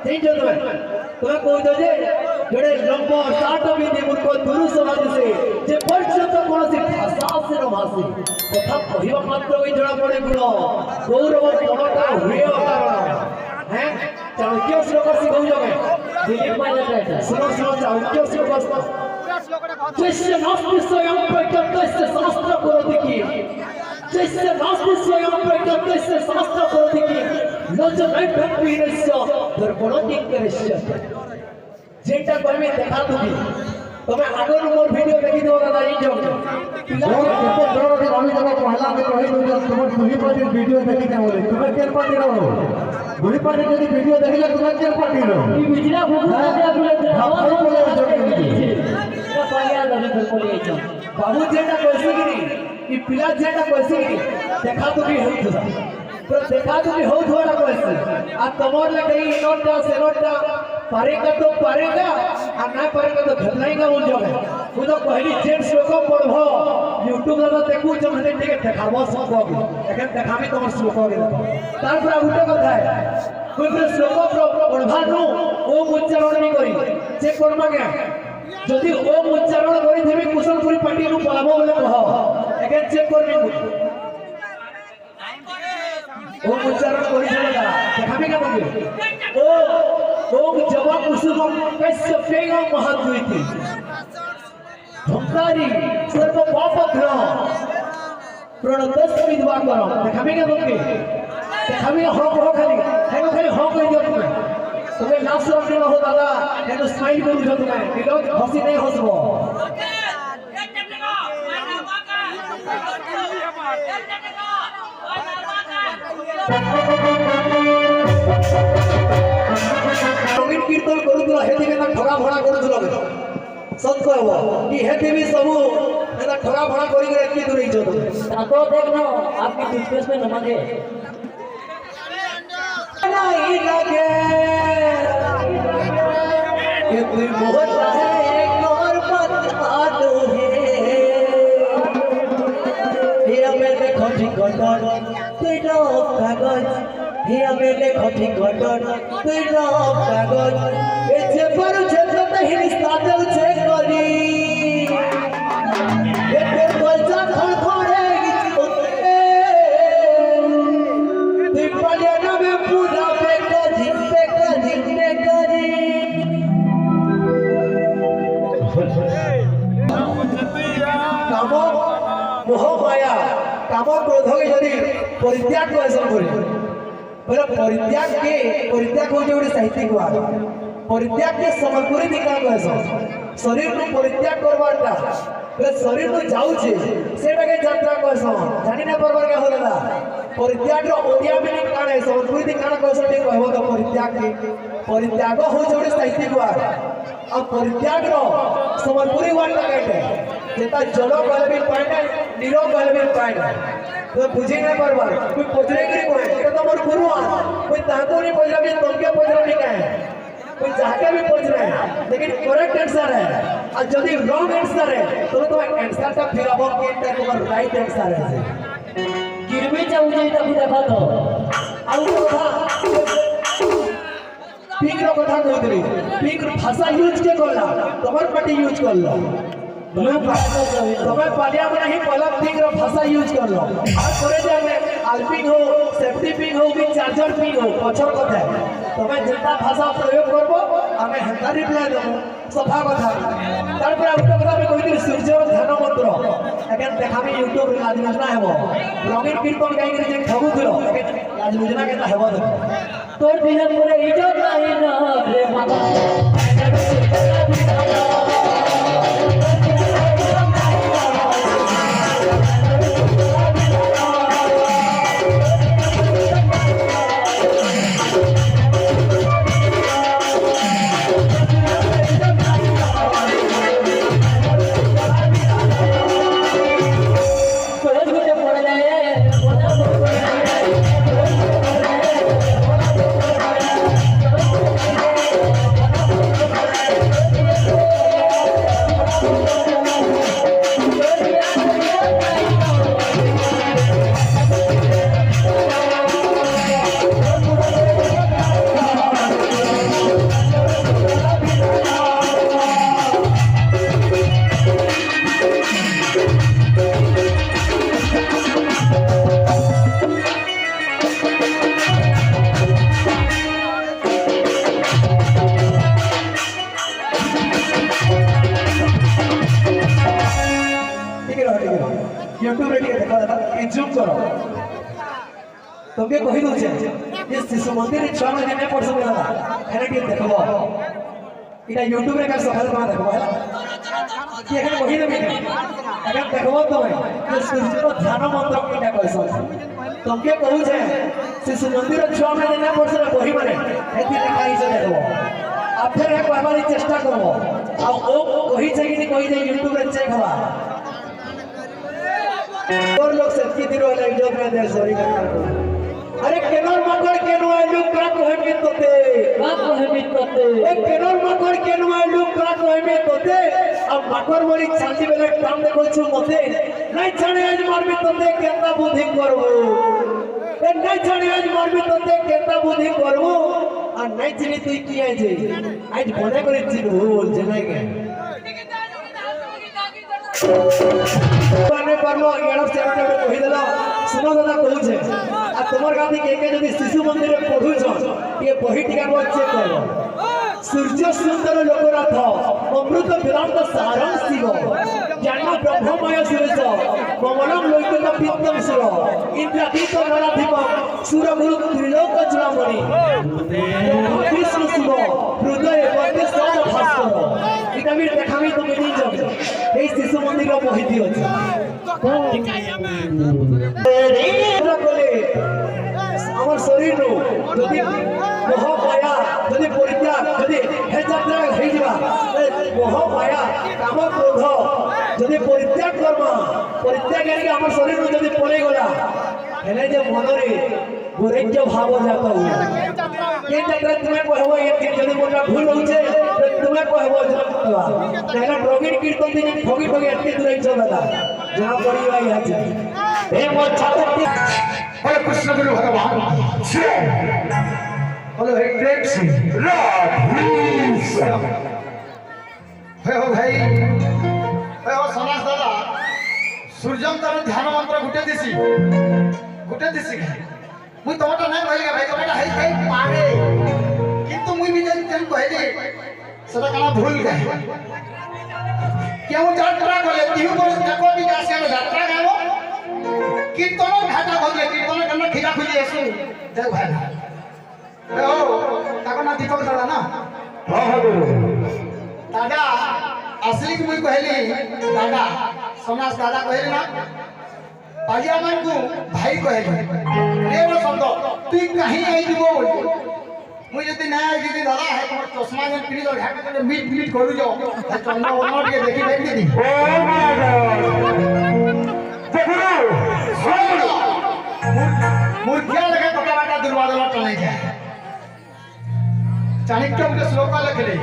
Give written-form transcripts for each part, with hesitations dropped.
जो तुम्हें कौन जे जोड़े लंबो साठ भी मूर्ख दुरु समाज से जे पर्यंत कौन सी भाषा से न भाषी कथा कहवा मात्र भी जड़ा पड़े गुण गौरव क्षमता हुए कारण हैं चाणक्य श्लोक सिखाऊ जमे दिलीप माया सुनो सुनो चाणक्य श्लोक जैसे नास्ति स्वयं प्रत्यक्ष शास्त्र करोति की जैसे नास्ति स्वयं प्रत्यक्ष शास्त्र करोति की नज नैभ्यस्य दर्पणति करस्य जेटा कमे देखा तुमी तमे आगर मोर वीडियो देखि दो दादा इ जो जोर के আমি जब पहला में कहि दो तुम दुही पार्टी वीडियो देखि के बोले तुम केल पार्टी रहो दुही पार्टी यदि वीडियो देखिले तुम केल पार्टी रहो ई बिजला भूख दे बोले हम बोले जो के ना पाया लगे बोले जो बाबू जेटा कैसे कि ई पिला जेटा कैसे कि देखा तुमी होत तो देखा तुमी होत होला कैसे आ तमोर ले कहीं नोटा से नोटा पारेगा तो पारेगा आ ना पारेगा तो घबराएगा बोल जो है वो तो पहली जेट श्लोक पढ़ो YouTube रे देखू जब हने ठीक देखाबो सब हो एखन देखामी तोर श्लोक गे तार पर उठे कथा है कोई कोई श्लोक पढ़वा नु ओ उच्चारण नहीं करी चेक करबा के जदि ओ उच्चारण करी थेबी कुशलपुरी पार्टी नु पलाबो बोले कह एखन चेक करबी ओ उच्चारण करी देला देखामी के बोल ओ जवाब कुसुम कैसे पेगा महाद्वैती धंकारी सर्व पापग्रह प्रणतस विद्वा करो देखामी के बोल देखामी हो खाली है खाली हो कह दियो तुम्हें लास्ट रखने हो दादा है तो स्माइल करू जो तुम्हें विरोध हंसी नहीं हंसबो कीर्तन करूला हेती में ठगा भड़ा करूला सत कहबो कि हेती भी सब एदा ठगा भड़ा करी के एती दूर इज्जत तो देखनो आपकी डिस्कस में न मांगे नहीं लगे कि कोई मोहत है एक और बता दो हे हमें देखो ठिकाना तेरा कागज हे हमें देखो ठिकाना तेरा कागज এছে পর যেতে হিস্তা দেউছে করি এতে কলজা খড়খড়ে গিয়ে তুই পালিয়া নামে পুরা পেকা ঝিপে করি কাম মোহ মায়া কাম ক্রোধকে যদি পরিত্যাগ করেছেন বলে परित्याग हो जो साहित्यिक बात परित्याग के समर्पण भी काम करसो शरीर को परित्याग करवाटा शरीर को जाउछे सेटा के यात्रा करसो जानि ना परवर के होला परित्याग रो ओडिया मीनिंग काने समर्पण भी काना कहसो ते कहबो तो परित्याग हो जो साहित्यिक बात अब परित्याग रो समर्पण वाट कहते जेता जलो कहले भी पाए ना नीरो कहले भी पाए ना तो बुझे ना परवार कोई पोजरे के कोई तो तमर गुरु कोई ताको नहीं पोजरा भी तुमके पोजरा नहीं कहे कोई जाके भी पोज रहे हैं लेकिन करेक्ट आंसर है और यदि रॉन्ग आंसर है तो आंसर ता फिराबो के तुम्हारा राइट आंसर है गिरबे जाऊ तो देखा तो आउ कथा पिक रो कथा कहतरी पिक भाषा यूज के करला तमर पार्टी यूज करला तुम्हें पालिया में नहीं पहला पिंग रो भाषा यूज कर लो और करे जाने आल्पिंग हो सेफ्टी पिंग हो कि चार्जर पिंग हो पछर कथा तुम्हें जितना भाषा प्रयोग करबो हमें हंता रिप्लाई देबो सफा कथा तार पर उठे कथा में कोई सूर्य ध्यान मंत्र एखन देखामी YouTube रे आज योजना हेबो रंगीन कीर्तन गाई के जे ठगु दिलो एखन आज योजना केता हेबो तोर दिन मोरे इज्जत नाही ना रे माता यूट्यूब रे देखो दादा ए जूम करो तुमके कहि दो ये शिशु मंदिर छुआ में नहीं पड़ सकता दादा एने के देखबो इटा यूट्यूब रे का सफल बना देखबो हैला कि एखन कहि देबे एखन देखबो तुम ये सूर्य को ध्यान मंत्र किटा कहसो तुमके कहू छे शिशु मंदिर छुआ में नहीं पड़ सकता कहि माने एति देखाई से देखबो आप फिर एक बार चेष्टा करबो आ ओ कहि छै कि कहि दे यूट्यूब रे चेक हवा और लोग सबकी दिरो है इज्जत में दे सॉरी करना अरे केनर मकर केनो आलू का कोहे में तोते एक केनर मकर केनो आलू का कोहे में तोते अब मकर मरी चांदी बेले काम देखो छु मते नहीं छाने आज मारबी तोते केता बुद्धि करबो ए नहीं छाने आज मारबी तोते केता बुद्धि करबो आ नहीं चिनी तुई किया जे आज बने करे चिन भूल जनाई के पाने परलो एडम चैनल में कहि देला सुनो दादा कहू छे आ तमर गादी के जदी शिशु मंदिर में पढू छ ये बही टिका को चेक करो सूर्य सुंदर लोकनाथ अमृत विराट सारं शिव ज्ञान ब्रह्ममय सुरेश कमलम लोकन पित्तम सुर इंद्रादित नराधिप सुर गुरु त्रिलोक चूड़ामणि विष्णु शिव हृदय मध्य सब भास्कर इटा भी देखामी तो मिली जाबे এই শিশু মন্দির বহিতি আছে আমার শরীর যদি মোহ মায়া যদি পরিত্যাগ যদি হে যাত্রা হয়ে যাবা মোহ মায়া কাম ক্রোধ যদি পরিত্যাগ করবা পরিত্যাগ করি আমার শরীর যদি পড়ে গলা হেলে যে মনরে গোরেজ্য ভাব জাত হুয়ে ये जगह तुम्हें कहबो ये जदी मोटा भूल होचे तो तुम्हें कहबो जवा तेरा ड्रॉगिंग कीर्तन दिन ठोगी ठोगी अटके दूर छ दादा जहां पड़ी भाई आज हे मोर छाती हे कृष्ण गुरु भगवान बोलो हे ग्रेट सी राधीस हे हो भाई हे हो समाज दादा सूर्यम तर ध्यान मंत्र गुटे दिसी मुई तोटा नहीं कहलिगा भाई तोटा है कई पारे किंतु मुई भी जन कहली सदा कना भूल गए क्यों यात्रा गले तिहु को देखो भी जासे में यात्रा गावो कीर्तन घाटा होले कीर्तन करना खिला खुली एसु देख भाई ओ ताको ना दीपक दादा ना हां हां दादा असली की मुई कहली दादा समाज दादा कहली ना आजिया मन को भाई कहली रे वो शब्द तू कहीं आई जीवो बोल मुझे यदि ना आई जीती दादा है तो चश्मा जन पीड़ी तो घाट के मीट मीट करू जाओ चंदा ओनर के देखी बैठ दी ओ माय गॉड देखो मूर्तियां लगे पता बाटा दुर्वादला टने के चाणक्य के श्लोक लिखले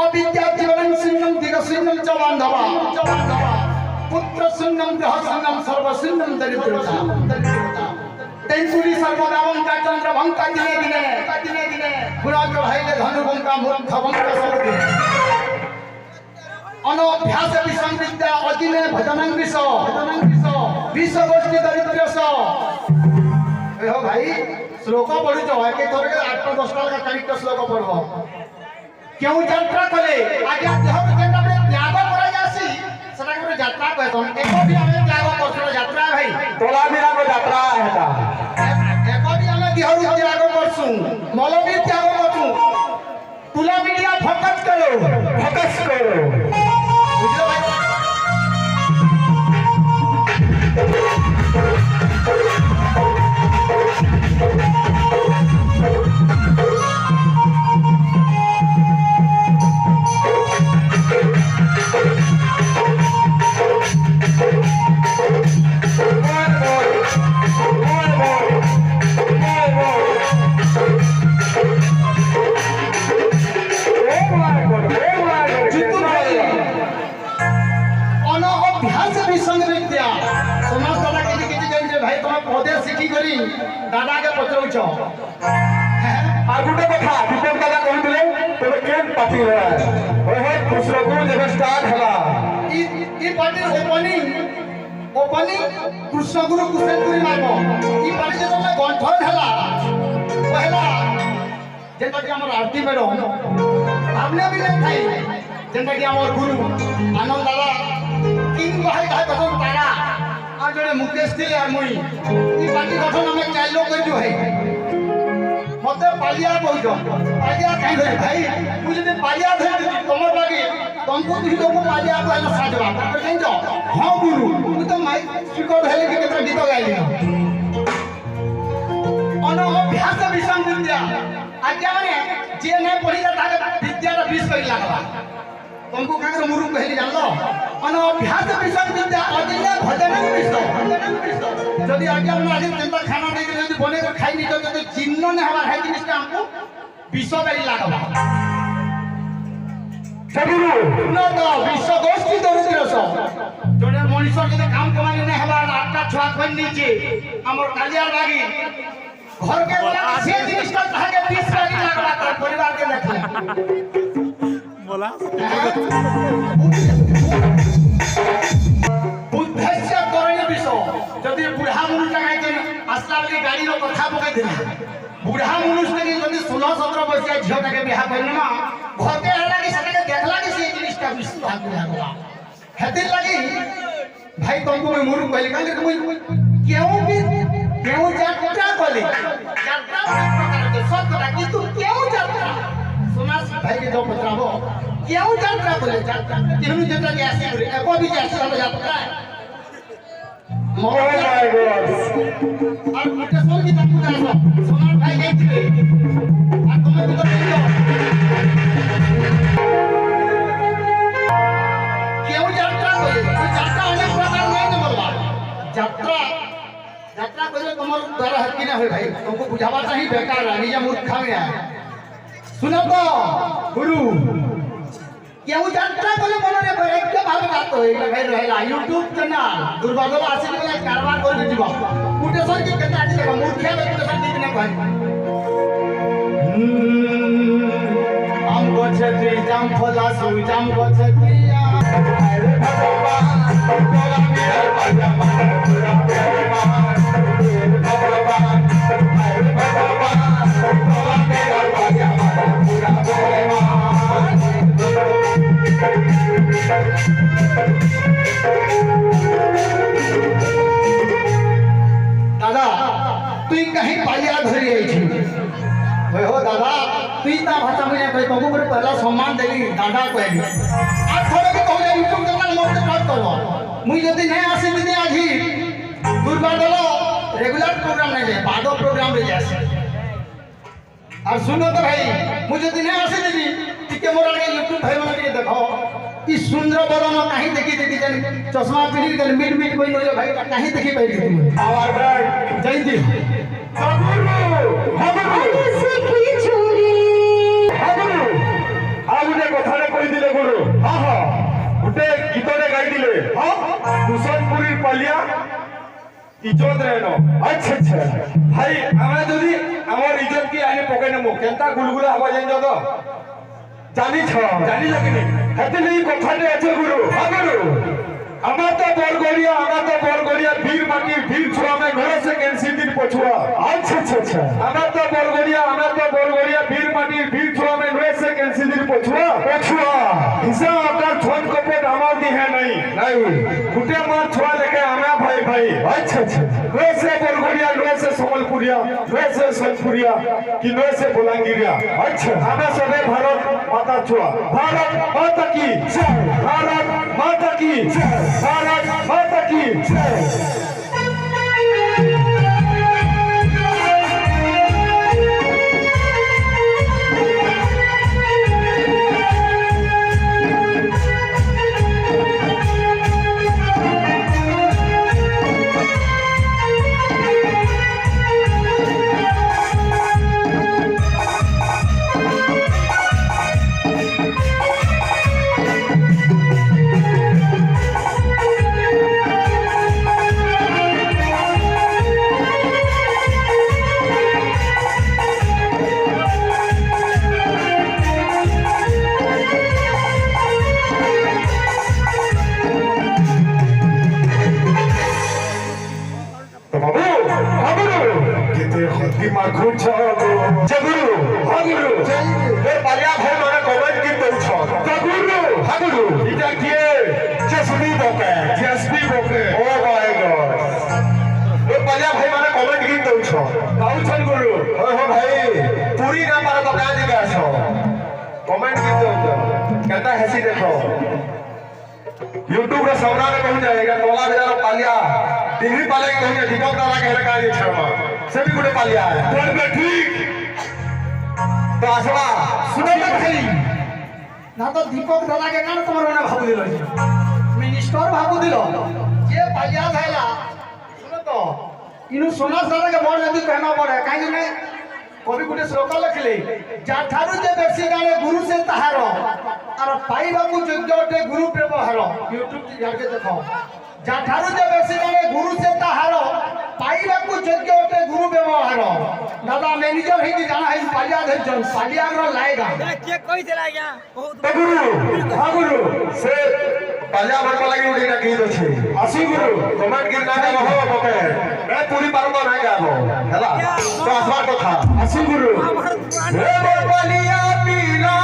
अविद्या जीवनं शून्यं दिगशून्यं च बांधवा पुत्र शून्यं ग्रह शून्यं सर्व शून्यं दरिद्रता तेंसुरी सर्वनामं का चंद्र भंका दिने दिने गुना जो भाईले धनु भंका मूर्ख भंका सब दिने अनभ्यास विसंविद्या अदिने भजनं विष गोष्ठी दरिद्र स ए हो भाई श्लोक पढ़ी जो है के थोड़े 8-10 का चाणक्य श्लोक पढ़बो क्यों यात्रा करे आगे देह जेना त्याग करा जासी सदा के यात्रा कहतो एको भी हमें त्याग करछो यात्रा भाई तोला बिना को यात्रा हेता एको भी हमें देह त्याग करछू मल भी त्याग करछू तुला मीडिया फोकस करो बुझलो भाई दादा के पचौछ आ गुटे कथा दीपक दादा कहथिले तबे केन पार्टी रहा ओहे खुशरगुल जब स्टार्ट हला ई पार्टी ओपनिंग कृष्ण गुरु कुशेनपुरी मारबो ई पार्टी जब गंठन हला पहला जेटा कि हमर आरती मैडम हमने भी नहीं खाई जेटा कि हमर गुरु आनंद दादा किंग भाई भाई बसन तारा जड़े मुकेश थी और मुई ई पार्टी गठन हमें 4 लोग कर जो है मते पालिया कहजो पालिया कहीं धरे भाई मुझे ने पालिया धरे तुमर बाकी तुमको तुही लोग पालिया को आना साजवा कर जाइन जो हां गुरु तू तो माइक स्पीकर हेले के केतना गीत गाइली अनो अभ्यास विषम विद्या आज्ञा माने जे नहीं पढ़ी ताके विद्या रा 20 करी लागबा तुमको काकर मुरु कहली जानलो अनो अभ्यास विषम विद्या अदिले भजन विषय जदी आज्ञा माने आज चिंता खाना दे जदी बने कर खाई नहीं तो चिन्ह ने हमार है जिनिस हमको 20 करी लागबा सबुरु न तो विश्व गोष्ठी दरिद्र सो जोने मनुष्य के काम कमाई ने हमार आटा छुआ कोई नीचे हमर कालिया लागी घर के बोला से जिनिस का कहा के 20 करी लागबा तो परिवार के देखले बोला बुद्धस्य करणे विषय जदी बुढ़ा मनुष्य का के असला वाली गाड़ी रो कथा पकाई देला बुढ़ा मनुष्य के जदी 16 17 वर्ष के झियो के बियाह करना ना घर के हला के सके देखला के से जिनिस का विश्व भाग लागला हेते लगी भाई तुमको मैं मुरु कहली काले कोई क्यों यात्रा कहली यात्रा प्रकार के सब कथा कि तू क्यों यात्रा सुना भाई के जो पत्राबो क्यों यात्रा कहले यात्रा केहनु यात्रा के आसी रे एको भी यात्रा यात्रा है Oh my God! और मुकेश्वर की तक पूजा है सोनार भाई गए थे और तुम्हें भी तो देखो क्यों यात्रा कोई यात्रा अनेक प्रकार नहीं तो बोलवा यात्रा कोई तुम्हारे द्वारा हक की ना हो भाई तुमको बुझावा चाहिए बेकार है निजा मूर्खा में है सुनो तो गुरु क्यों यात्रा कोले बोलो रे भाई के भाव बात हो एक भाई रहेला YouTube चैनल दुर्भाग्य आसी के कारबार कर दिबा कुटेश्वर के कथा आसी देखो मूर्खा में कुटेश्वर दीद ने भाई हम गोछत्री जाम फला सु जाम गोछत्रिया अरे भगवान तोरा मेरा बाजा मान पूरा बेईमान भगवान अरे भगवान तोरा मेरा बाजा मान पूरा बेईमान दादा तू कहीं पालिया धरी आई छी हो दादा तू ता भाषा में कह तुमको पर पहला सम्मान देली दादा कहली आज थोड़े के कहले यूट्यूब चैनल मत बात करो मुई जदी नहीं आसी दिने आजी दुर्बादलो रेगुलर प्रोग्राम नहीं ले बादो प्रोग्राम रे जासी और सुनो तो भाई मुझे जदी नहीं आसी दिनी टिके मोरा के यूट्यूब भाई माने के देखो ई सुंदर बदन काहे देखी जानी चश्मा पहनी के मिट कोई नहीं भाई काहे देखी पाइली तुम आवाज जय दी गुरु सीखी चोरी गुरु आ गुटे कथारे कहि दिले गुरु हां हां गुटे गीतरे गाई दिले हां दुसनपुरी पालिया इज्जत रहनो अच्छा भाई हमरा जदी हमर इज्जत की आने पकने मो केनता गुलगुला हवा जाइन तो जानी लगे हेते नहीं कथाटे আছে गुरु हां गुरु আমার তো বরগড়িয়া বীর মাটি বীর ছোড়া মে ঘরে से कैंसी दिन पछुआ अच्छा আমার তো বরগড়িয়া বীর মাটি বীর ছোড়া মে ঘরে से कैंसी दिन पछुआ हिसाब आपका छोन कपट আমার दी है नहीं गुटे मार छोड़ा लेके आना भाई अच्छा घरे से बरगड़िया घरे से समलपुरिया घरे से सोनपुरिया कि घरे से बोलांगिरिया अच्छा हमें सबे भारत माता छुआ भारत माता की जय भारत माता की जय भारत माता की जय कहता हैसी देखो यूट्यूब रे सबरा में कहूं जाएगा टोला बाजार पालिया टीवी पाले कहूं जा दीपक दादा के लगा ये छमा से भी गुडे पालिया है बड़े ठीक तो आसवा सुनो मत खाली ना तो दीपक दादा के कान तुम्हारे ना भाबू दिलो मिनिस्टर भाबू दिलो ये पालिया थैला सुनो तो इनु सोना सारा के बड़ नदी कहना पड़े काहे ने कवि गुटे श्लोक लिखले जाठारु जे बेसी गाने गुरु से तहार और पाइबाकू योग्य गुरु प्रेम हार यूट्यूब जाके देखो जाठारु जे बेसी गाने गुरु से तहार पाइबाकू योग्य गुरु व्यवहार दादा मैनेजर है कि जाना है पालिया धरजन पालिया रो लाएगा के कहि देला या बहुत तो गुरु हां गुरु से पालिया भरको लागि उडी ना गीत अछि आसी गुरु कमेंट गिरना दे हो बके मैं पूरी पारबो ना गाबो हला तो आसवा कथा आसी गुरु हे मोर पालिया पीला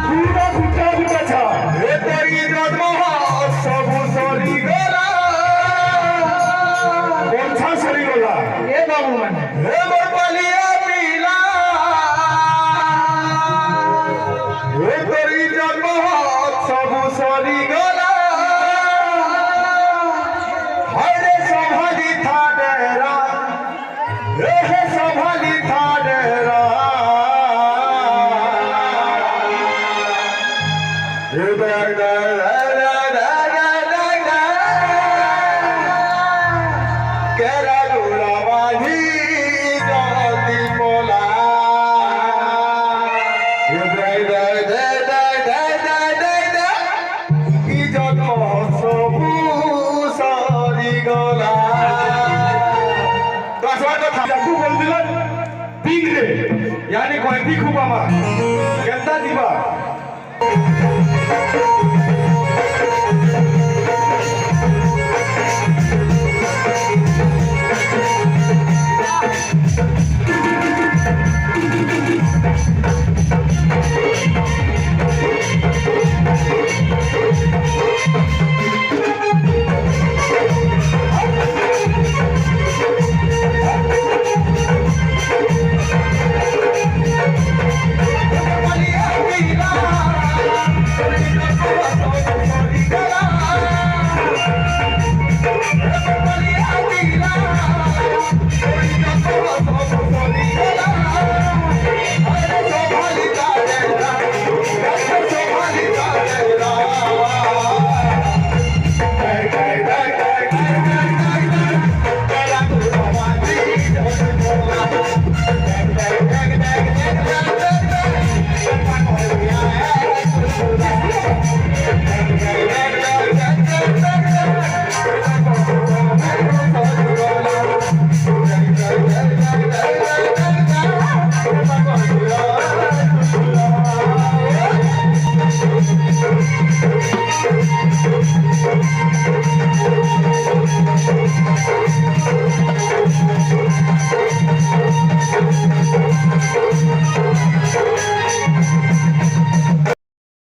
पूरा गुटा गुटा छ हे तेरी जन्म सब सरी गला कोछा सरी गला ए बाबू माने हे मोर पालिया पीला हे तेरी जन्म सब सरी गला हरे संभाली था डेरा हे संभाली था डेरा हे केरा गुलाबाजी जल्दी बोला इज्जत सबू सारी गला तो असवा कथा जाकू बोल दिलन पीक रे यानी कोई पीकू मामा केंता दिबा